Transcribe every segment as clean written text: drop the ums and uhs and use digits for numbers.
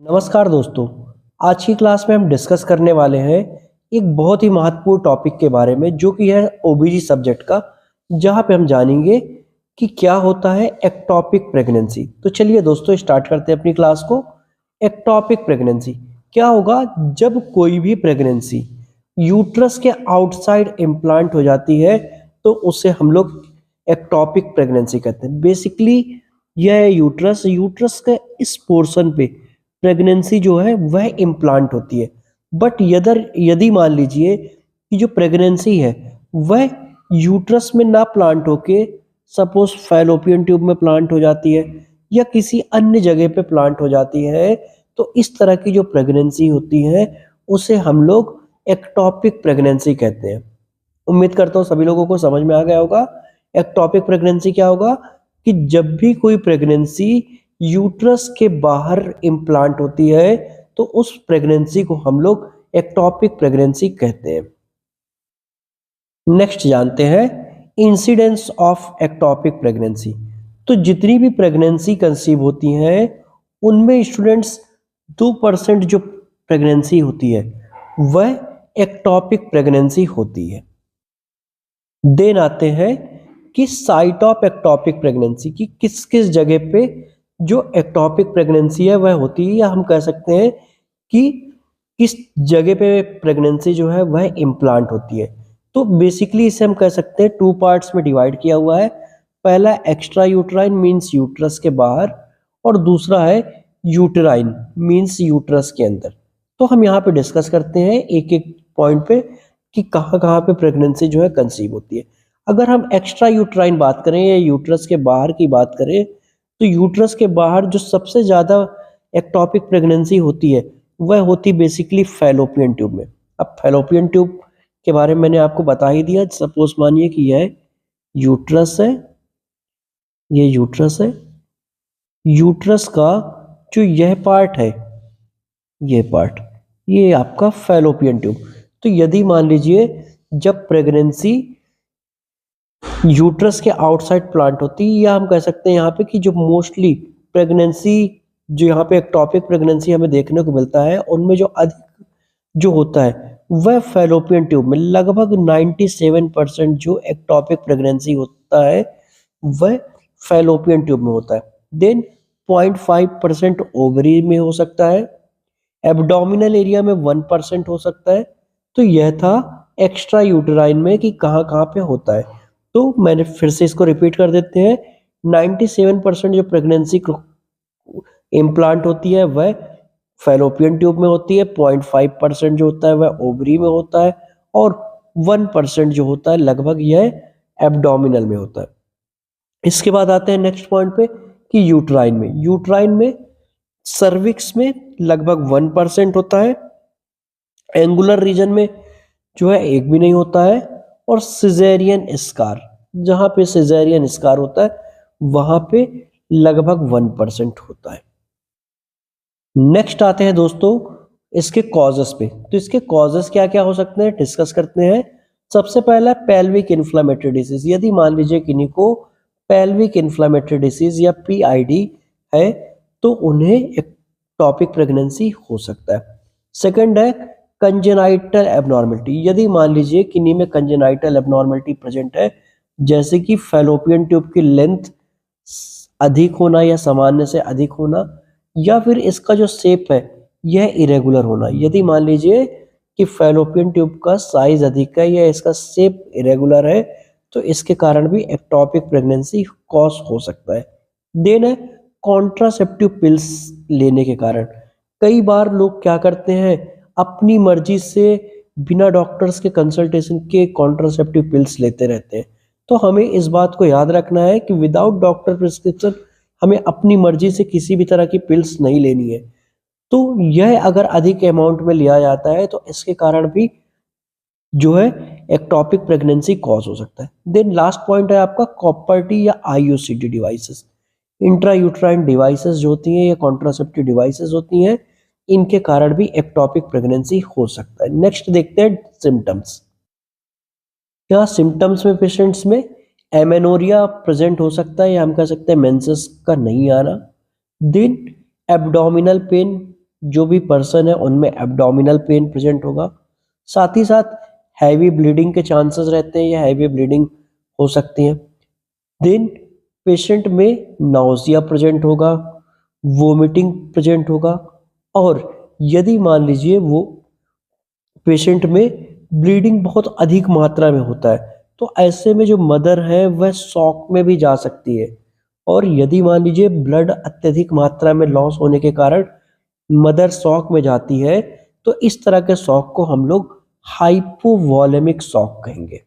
नमस्कार दोस्तों। आज की क्लास में हम डिस्कस करने वाले हैं एक बहुत ही महत्वपूर्ण टॉपिक के बारे में जो कि है ओबीजी सब्जेक्ट का, जहां पे हम जानेंगे कि क्या होता है एक्टॉपिक प्रेगनेंसी। तो चलिए दोस्तों स्टार्ट करते हैं अपनी क्लास को। एक्टॉपिक प्रेगनेंसी क्या होगा जब कोई भी प्रेगनेंसी यूट्रस के आउटसाइड इम्प्लांट हो जाती है, तो उसे हम लोग एक्टॉपिक प्रेगनेंसी कहते हैं। बेसिकली यह यूट्रस यूट्रस के इस पोर्शन पे प्रेगनेंसी जो है वह इम्प्लांट होती है। बट यदि यदि मान लीजिए कि जो प्रेगनेंसी है वह यूट्रस में ना प्लांट होके सपोज फैलोपियन ट्यूब में प्लांट हो जाती है या किसी अन्य जगह पे प्लांट हो जाती है, तो इस तरह की जो प्रेगनेंसी होती है उसे हम लोग एक्टॉपिक प्रेगनेंसी कहते हैं। उम्मीद करता हूँ सभी लोगों को समझ में आ गया होगा। एक्टॉपिक प्रेगनेंसी क्या होगा कि जब भी कोई प्रेगनेंसी यूट्रस के बाहर इम्प्लांट होती है तो उस प्रेगनेंसी को हम लोग एक्टॉपिक प्रेगनेंसी कहते हैं। नेक्स्ट जानते हैं इंसिडेंस ऑफ एक्टॉपिक प्रेगनेंसी। तो जितनी भी प्रेगनेंसी कंसीव होती हैं उनमें स्टूडेंट्स 2% जो प्रेगनेंसी होती है वह एक्टॉपिक प्रेगनेंसी होती है। देन आते हैं कि साइट ऑफ एक्टॉपिक प्रेगनेंसी की किस किस जगह पे जो एक्टॉपिक प्रेगनेंसी है वह होती है, या हम कह सकते हैं कि किस जगह पे प्रेगनेंसी जो है वह इम्प्लांट होती है। तो बेसिकली इसे हम कह सकते हैं 2 पार्ट्स में डिवाइड किया हुआ है। पहला एक्स्ट्रा यूट्राइन मीन्स यूट्रस के बाहर, और दूसरा है यूटेराइन मीन्स यूट्रस के अंदर। तो हम यहाँ पे डिस्कस करते हैं एक एक पॉइंट पे कि कहाँ कहाँ पे प्रेगनेंसी जो है कंसीव होती है। अगर हम एक्स्ट्रा यूट्राइन बात करें या यूट्रस के बाहर की बात करें, तो यूट्रस के बाहर जो सबसे ज़्यादा एक्टॉपिक प्रेगनेंसी होती है वह होती बेसिकली फैलोपियन ट्यूब में। अब फैलोपियन ट्यूब के बारे में मैंने आपको बता ही दिया। सपोज मानिए कि यह यूट्रस है, ये यूट्रस है। यूट्रस का जो यह पार्ट है, ये पार्ट, ये आपका फैलोपियन ट्यूब। तो यदि मान लीजिए जब प्रेगनेंसी यूट्रस के आउटसाइड प्लांट होती है, या हम कह सकते हैं यहाँ पे कि जो मोस्टली प्रेगनेंसी जो यहाँ पे एक्टॉपिक प्रेगनेंसी हमें देखने को मिलता है उनमें जो अधिक जो होता है वह फैलोपियन ट्यूब में, लगभग 97% जो एक्टॉपिक प्रेगनेंसी होता है वह फैलोपियन ट्यूब में होता है। देन 0.5% ओवरी में हो सकता है, एब्डोमिनल एरिया में 1% हो सकता है। तो यह था एक्स्ट्रा यूटेराइन में कि कहाँ कहाँ पे होता है। तो मैंने फिर से इसको रिपीट कर देते हैं। 97% जो प्रेगनेंसी इम्प्लांट होती है वह फैलोपियन ट्यूब में होती है, 0.5% जो होता है वह ओवरी में होता है, और 1% जो होता है लगभग यह एब्डोमिनल में होता है। इसके बाद आते हैं नेक्स्ट पॉइंट पे कि यूट्राइन में सर्विक्स में लगभग 1% होता है, एंगुलर रीजन में जो है एक भी नहीं होता है, और सिजेरियन स्कार, जहां पे सिजेरियन स्कार होता है वहां पे लगभग 1% होता है। नेक्स्ट आते हैं दोस्तों इसके कॉजेस पे। तो इसके कॉजेस क्या क्या हो सकते हैं डिस्कस करते हैं। सबसे पहला पेल्विक इन्फ्लेमेटरी डिसीज। यदि मान लीजिए किन्हीं को पेल्विक इन्फ्लेमेटरी डिसीज या पीआईडी है तो उन्हें एक्टॉपिक प्रेगनेंसी हो सकता है। सेकंड है कंजेनाइटल एबनॉर्मलिटी। यदि मान लीजिए किन्हीं में कंजेनाइटल एबनॉर्मलिटी प्रेजेंट है, जैसे कि फैलोपियन ट्यूब की लेंथ अधिक होना या सामान्य से अधिक होना, या फिर इसका जो शेप है यह इरेगुलर होना। यदि मान लीजिए कि फैलोपियन ट्यूब का साइज अधिक है या इसका शेप इरेगुलर है, तो इसके कारण भी एक्टॉपिक प्रेगनेंसी कॉज हो सकता है। देन है कॉन्ट्रासेप्टिव पिल्स लेने के कारण। कई बार लोग क्या करते हैं, अपनी मर्जी से बिना डॉक्टर्स के कंसल्टेशन के कॉन्ट्रासेप्टिव पिल्स लेते रहते हैं। तो हमें इस बात को याद रखना है कि विदाउट डॉक्टर प्रिस्क्रिप्शन हमें अपनी मर्जी से किसी भी तरह की पिल्स नहीं लेनी है। तो यह अगर अधिक अमाउंट में लिया जाता है तो इसके कारण भी जो है एक्टॉपिक प्रेगनेंसी कॉज हो सकता है। देन लास्ट पॉइंट है आपका कॉपर्टी या आईयूसीडी डिवाइसेस। इंट्रायूट्राइन डिवाइसेस जो होती हैं या कॉन्ट्रासेप्टिव डिवाइसेस होती हैं, इनके कारण भी एक्टॉपिक प्रेगनेंसी हो सकता है। नेक्स्ट देखते हैं सिम्टम्स। क्या सिम्टम्स में पेशेंट्स में एमेनोरिया प्रेजेंट हो सकता है, या हम कह सकते हैं मेंसेस का नहीं आना। देन एब्डोमिनल पेन जो भी पर्सन है उनमें एब्डोमिनल पेन प्रेजेंट होगा। साथ ही साथ हैवी ब्लीडिंग के चांसेस रहते हैं या हैवी ब्लीडिंग हो सकती है। देन पेशेंट में नाउजिया प्रेजेंट होगा, वोमिटिंग प्रेजेंट होगा और यदि मान लीजिए वो पेशेंट में ब्लीडिंग बहुत अधिक मात्रा में होता है, तो ऐसे में जो मदर है वह शॉक में भी जा सकती है। और यदि मान लीजिए ब्लड अत्यधिक मात्रा में लॉस होने के कारण मदर शॉक में जाती है, तो इस तरह के शॉक को हम लोग हाइपोवॉलेमिक शॉक कहेंगे।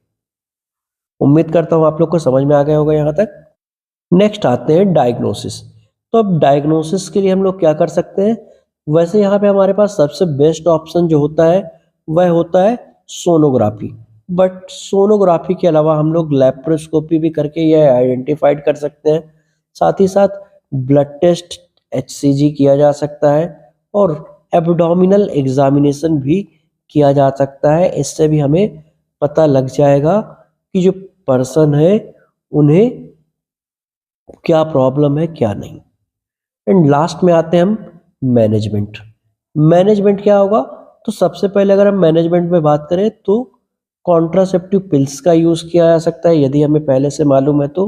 उम्मीद करता हूँ आप लोग को समझ में आ गया होगा यहाँ तक। नेक्स्ट आते हैं डायग्नोसिस। तो अब डायग्नोसिस के लिए हम लोग क्या कर सकते हैं? वैसे यहाँ पे हमारे पास सबसे बेस्ट ऑप्शन जो होता है वह होता है सोनोग्राफी। बट सोनोग्राफी के अलावा हम लोग लैप्रोस्कोपी भी करके यह आइडेंटिफाइड कर सकते हैं। साथ ही साथ ब्लड टेस्ट एचसीजी किया जा सकता है और एब्डोमिनल एग्जामिनेशन भी किया जा सकता है। इससे भी हमें पता लग जाएगा कि जो पर्सन है उन्हें क्या प्रॉब्लम है क्या नहीं। एंड लास्ट में आते हैं हम मैनेजमेंट। मैनेजमेंट क्या होगा? तो सबसे पहले अगर हम मैनेजमेंट में बात करें तो कॉन्ट्रासेप्टिव पिल्स का यूज़ किया जा सकता है यदि हमें पहले से मालूम है तो।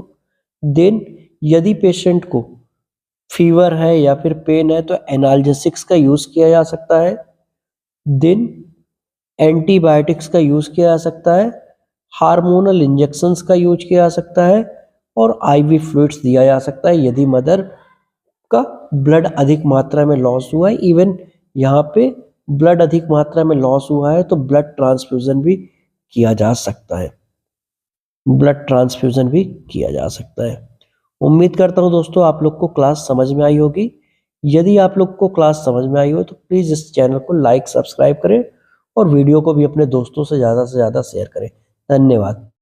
देन यदि पेशेंट को फीवर है या फिर पेन है तो एनाल्जेसिक्स का यूज़ किया जा सकता है। देन एंटीबायोटिक्स का यूज़ किया जा सकता है, हार्मोनल इंजेक्शंस का यूज़ किया जा सकता है और आईवी फ्लूइड्स दिया जा सकता है यदि मदर का ब्लड अधिक मात्रा में लॉस हुआ है। इवन यहाँ पे ब्लड अधिक मात्रा में लॉस हुआ है तो ब्लड ट्रांसफ्यूजन भी किया जा सकता है। ब्लड ट्रांसफ्यूजन भी किया जा सकता है। उम्मीद करता हूँ दोस्तों आप लोग को क्लास समझ में आई होगी। यदि आप लोग को क्लास समझ में आई हो तो प्लीज़ इस चैनल को लाइक सब्सक्राइब करें और वीडियो को भी अपने दोस्तों से ज़्यादा शेयर करें। धन्यवाद।